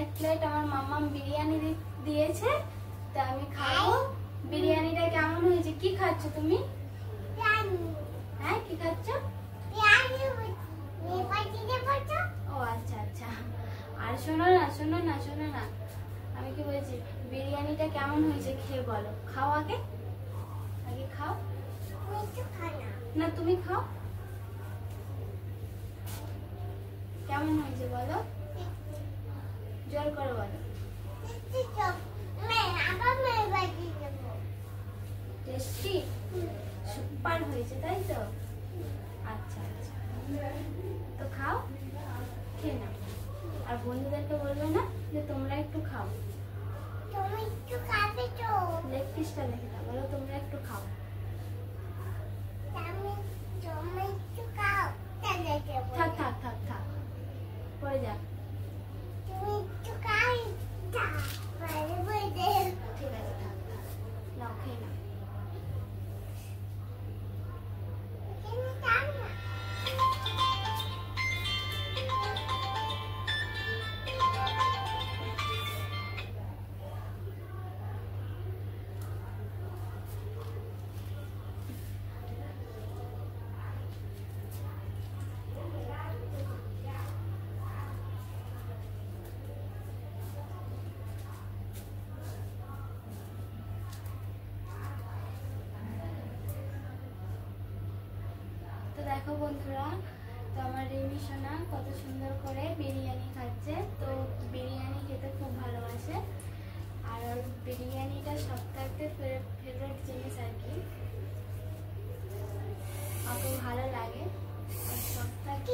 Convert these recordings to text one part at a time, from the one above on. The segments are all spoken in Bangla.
এক প্লেট আমার মাম্মাম বিরিয়ানি দিয়েছে, তা আমি খাবো। বিরিয়ানিটা কেমন হয়েছে? কি খাচ্ছ তুমি? হ্যাঁ, কি খাচ্ছ? ও আচ্ছা আচ্ছা। আর শোনো না, আমি কি বলছি, বিরিয়ানিটা কেমন হয়েছে খেয়ে বলো। খাও, আগে খাও। না, তুমি খাও। কেমন হয়েছে বলো, জোর করে বলো। টেস্টি, সুপার হয়েছে, তাই তো? আচ্ছা আচ্ছা, তো খাও, খেয়ে নাও। আর বন্ধুদেরকে বলবে না যে তোমরা একটু খাও। লেগ পিসটা দেখে দাও, বলো তোমরা একটু খাও। থাক পড়ে যাক। ঠিক আছে, থাক নাও, খেয়ে নাও। তো দেখো বন্ধুরা, তো আমার রিমি সোনা কত সুন্দর করে বিরিয়ানি খাচ্ছে। তো বিরিয়ানি খেতে খুব ভালোবাসে, আর ওর বিরিয়ানিটা সবথেকে ফেভারিট জিনিস আর কি, আমাকে ভালো লাগে। আর সবথেকে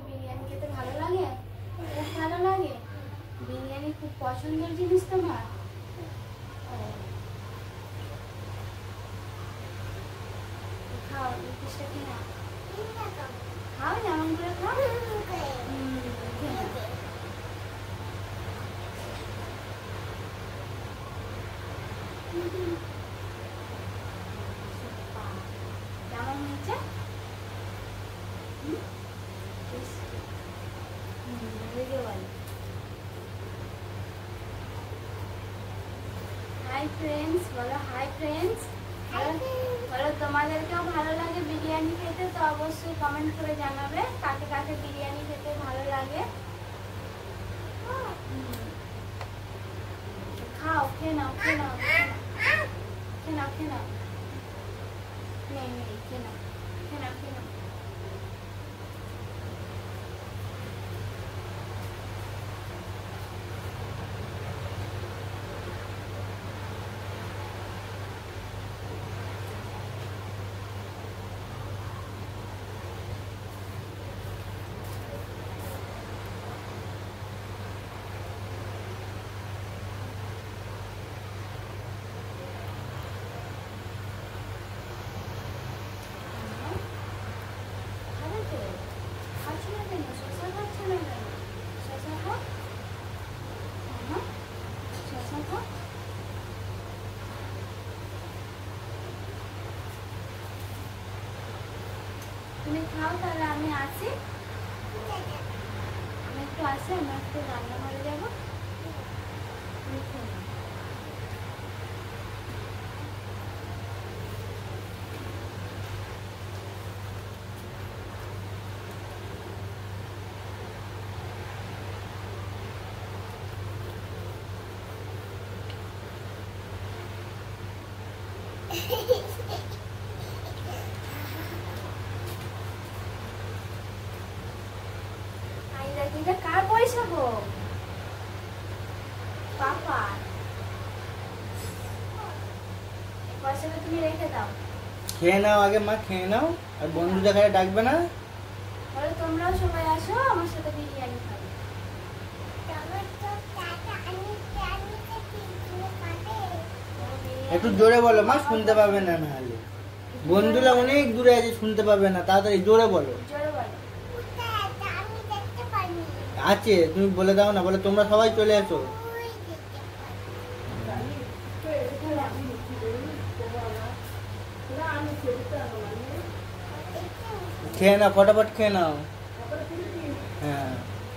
বিরিয়ানি খেতে ভালো লাগে, খুব ভালো লাগে। বিরিয়ানি খুব পছন্দের জিনিস তোমার। খাও, পিসটা খেয়ে নাও। খাও, যেমন করে খাও। কেমন হয়েছে? হাই ফ্রেন্ডস বলো, হাই ফ্রেন্ডস বলো। তোমাদেরকেও ভালো লাগে বিরিয়ানি খেতে? তো অবশ্যই কমেন্ট করে জানাবে কাকে কাকে বিরিয়ানি খেতে ভালো লাগে। খাও, খেয়ে নাও। নেই, খেয়ে নাও। তুমি খাও, তাহলে আমি আসি। আমি একটু আসি, আমি একটু রান্না করে যাবো। তুমি খেয়ে নাও। এটা কার পয়সা গো? পাপা, পয়সাটা তুমি রেখে দাও। খেয়ে নাও আগে মা, খেয়ে নাও। আর বন্ধু দেখায় ডাকবে না। বলো তোমরাও সবাই আসো আমার সাথে বিরিয়ানি খাবে। একটু জোরে বলো মা, শুনতে পাবে না। নাহলে বন্ধুরা অনেক দূরে আছে, শুনতে পাবে না। তাড়াতাড়ি জোরে বলো। আছে, তুমি বলে দাও না। বলে তোমরা সবাই চলে আসো। খেয়ে নাও, ফটাফট খেয়ে নাও। হ্যাঁ,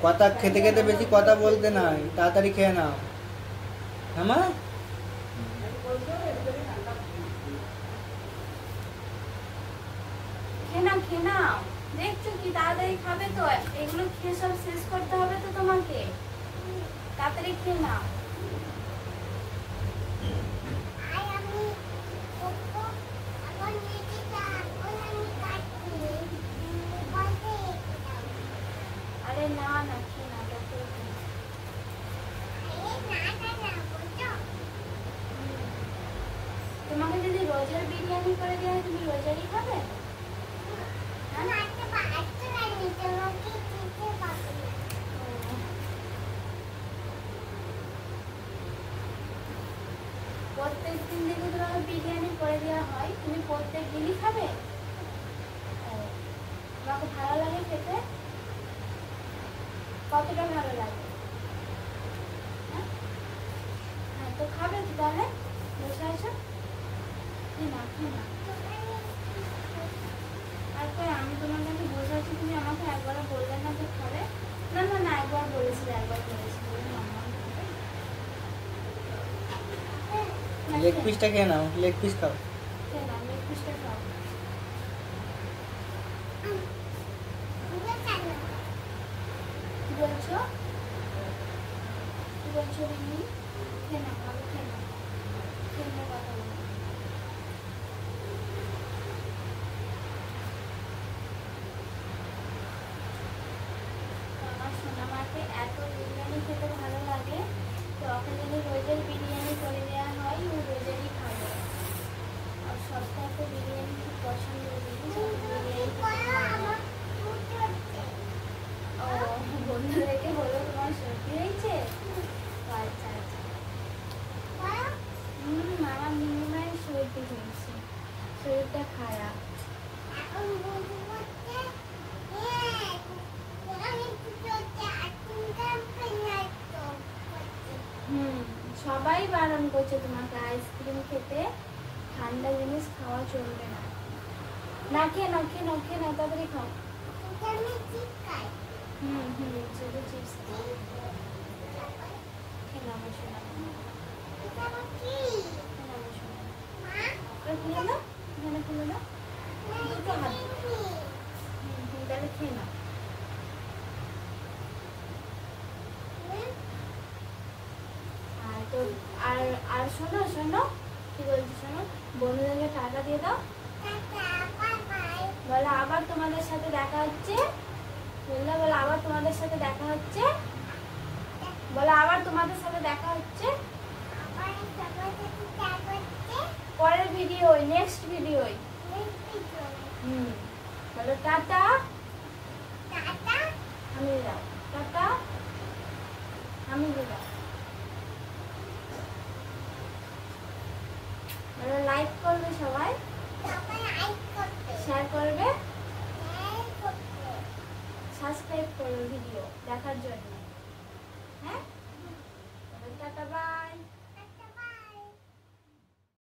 কথা খেতে খেতে বেশি কথা বলতে নাই, তাড়াতাড়ি খেয়ে নাও। হ্যাঁ মা? খেয়ে নাও, খেয়ে নাও। দেখছো কি তাড়াতাড়ি খাবে তো, এগুলো খেয়ে সব শেষ করতে হবে তো তোমাকে। তাড়াতাড়ি খেয়ে নাও। আরে না না, খেয়ে নাও, তারপরে খেয়ে নাও। তোমাকে যদি রোজের বিরিয়ানি করে দেওয়া হয়, তুমি রোজেরই খাবে? প্রত্যেক দিন যদি তোমাকে বিরিয়ানি করে দেওয়া হয়, তুমি প্রত্যেক দিনই খাবে? তোমাকে ভালো লাগে খেতে? কতটা ভালো লাগে? হ্যাঁ, তো খাবে তো তাহলে, বসে আছো। খেয়ে নাও, খেয়ে নাও। তারপরে আমি তোমার কাছে বসে আছি, তুমি আমাকে একবারও বললে না যে খাবে? না না না, একবার বলেছিলে, একবার বলেছিলে। লেগ পিসটা খেয়ে নাও, লেগ পিস খাও। খেয়ে নাও, লেগ পিসটা খাও। কি বলছো? কি বলছো রিমি? খেয়ে নাও, ভালো খেয়ে নাও। খেয়ে নিয়ে কথা বলো। আমার সোনামাকে এত বিরিয়ানি খেতে ভালো লাগে, তো ওকে যদি রোজের বিরিয়ানি করে দেওয়া হয়, ও রোজেরই খাবে। আর সপ্তাহে বিরিয়ানি খুব পছন্দ জিনিস, বিরিয়ানি ও বন্ধুদেরকে বলো তোমার সর্দি হয়েছে? আচ্ছা আচ্ছা। আমার মিনিমাম সর্দি হয়েছে, শরীরটা খারাপ। সবাই বারণ করছে তোমাকে আইসক্রিম খেতে, ঠান্ডা জিনিস খাওয়া চলবে না। না খেয়ে নাও, খেয়ে নাও, খেয়ে নাও, তাড়াতাড়ি খাও। শুধু চিপস খাও। খেয়ে নাও আমার সোনা। খুলে দাও, এখানে খুলে দাও। দুটো হাত তাহলে খেয়ে নাও। আর তো আর আর শোনো শোনো, কি বলছি শোনো, বন্ধুদেরকে টাকা দিয়ে দাও। বলো আবার তোমাদের সাথে দেখা হচ্ছে। বললে বলো আবার তোমাদের সাথে দেখা হচ্ছে। বলো আবার তোমাদের সাথে দেখা হচ্ছে পরের ভিডিও, নেক্সট ভিডিও। বলো টাটা। আমি যাও, টাটা। আমি যাও। বলো লাইক করবে সবাই, শেয়ার করবে, সাবস্ক্রাইব করবে ভিডিও দেখার জন্য। হ্যাঁ, টাটা, বাই।